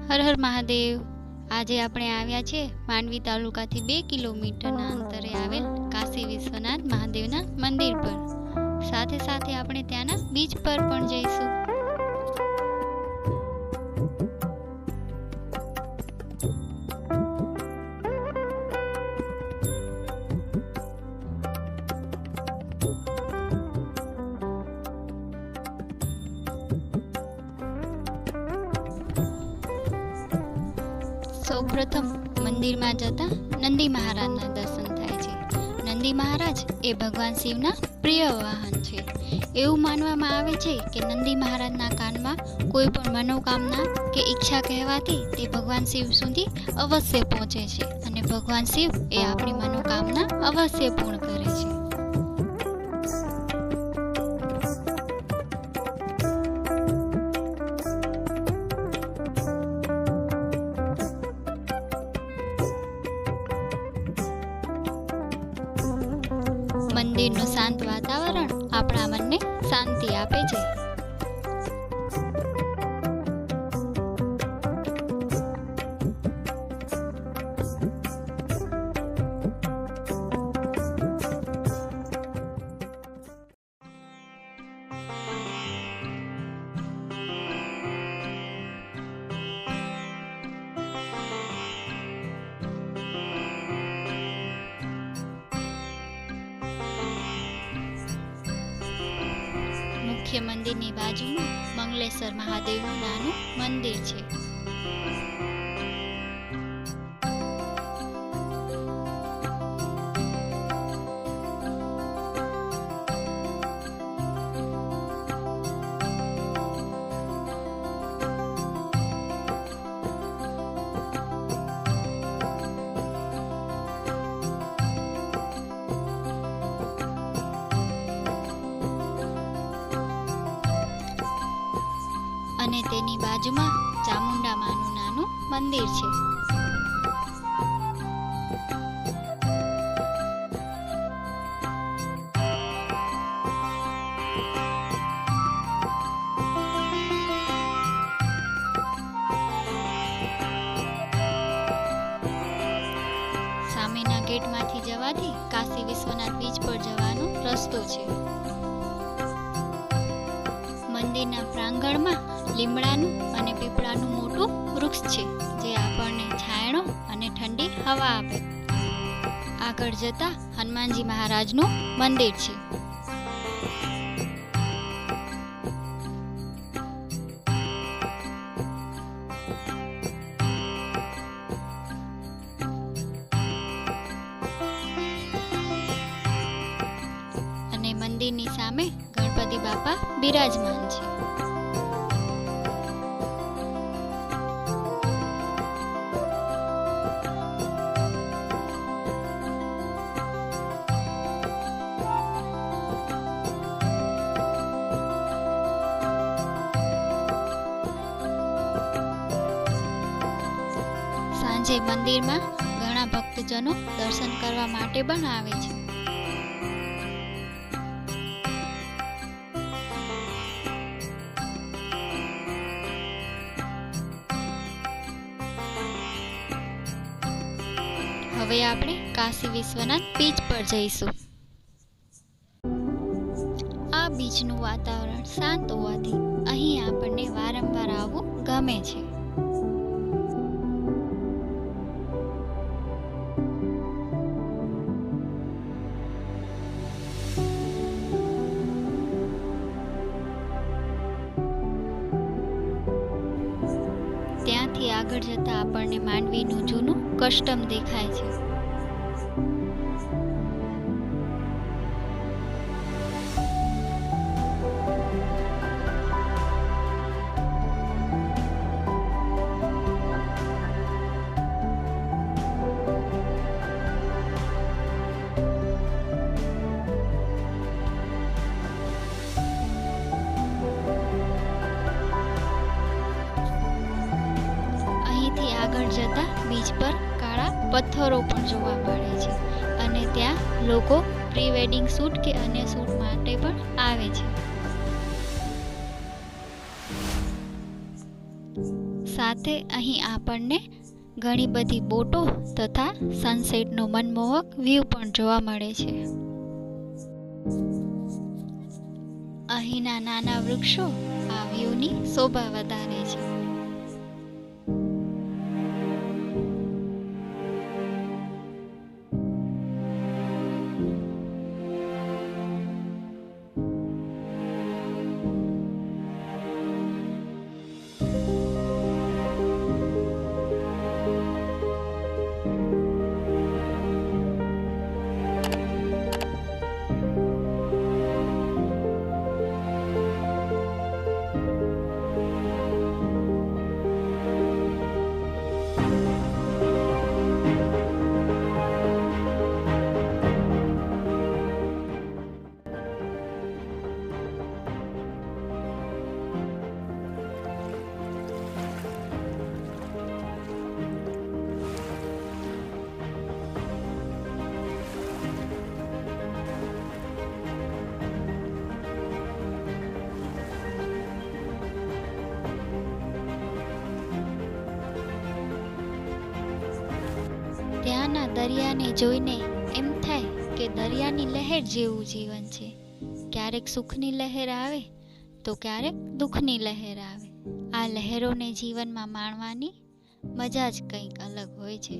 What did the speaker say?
હર હર મહાદેવ। આજે આપણે આવ્યા છે માંડવી તાલુકાથી 2 કિલોમીટરના અંતરે આવેલ કાશી વિશ્વનાથ મહાદેવના મંદિર પર। સાથે સાથે આપણે ત્યાંના બીચ પર પણ જઈશું। સૌપ્રથમ મંદિરમાં જતા નંદી મહારાજના દર્શન થાય છે। નંદી મહારાજ એ ભગવાન શિવના પ્રિય વાહન છે। એવું માનવામાં આવે છે કે નંદી મહારાજના કાનમાં કોઈ પણ મનોકામના કે ઈચ્છા કહેવાથી તે ભગવાન શિવ સુધી અવશ્ય પહોંચે છે અને ભગવાન શિવ એ આપણી મનોકામના અવશ્ય પૂર્ણ કરે છે। મંદિરનું શાંત વાતાવરણ આપણા મનને શાંતિ આપે છે। મુખ્ય મંદિરની બાજુમાં મંગલેશ્વર મહાદેવનું નાનું મંદિર છે। અને તેની બાજુમાં ચામુંડા માનું નાનું મંદિર છે। સામેના ગેટમાંથી જવાથી કાશી વિશ્વનાથ બીચ પર જવાનો રસ્તો છે। મંદિરના પ્રાંગણમાં લીમડાનું અને પીપળાનું મોટું વૃક્ષ છે જે આપણને છાયણો અને ઠંડી હવા આપે। આગળ જતા હનુમાનજી મહારાજનું મંદિર છે। અને મંદિરની સામે ગણપતિ બાપા બિરાજમાન છે। સાંજે મંદિરમાં ઘણા ભક્તજનો દર્શન કરવા માટે પણ આવે છે। હવે આપણે કાશી વિશ્વનાથ બીચ પર જઈશું। આ બીચનું વાતાવરણ શાંત હોવાથી અહીં આપણને વારંવાર આવવું ગમે છે। ત્યાંથી આગળ જતા આપણને માંડવીનું જૂનું કસ્ટમ દેખાય છે। અહીંથી આગળ જતા બીચ પર કાળા પથ્થરો પણ જોવા મળે છે અને ત્યાં લોકો પ્રી વેડિંગ શૂટ કે અન્ય શૂટ માટે પણ આવે છે। સાથે અહીં આપણને ઘણી બધી બોટો તથા સનસેટનો મનમોહક વ્યૂ પણ જોવા મળે છે. અહીંના નાના વૃક્ષો આ વ્યૂની શોભા વધારે છે. ત્યાંના દરિયાને જોઈને એમ થાય કે દરિયાની લહેર જેવું જીવન છે. ક્યારેક સુખની લહેર આવે તો ક્યારેક દુઃખની લહેર આવે. આ લહેરોને જીવનમાં માણવાની મજા જ કંઈક અલગ હોય છે.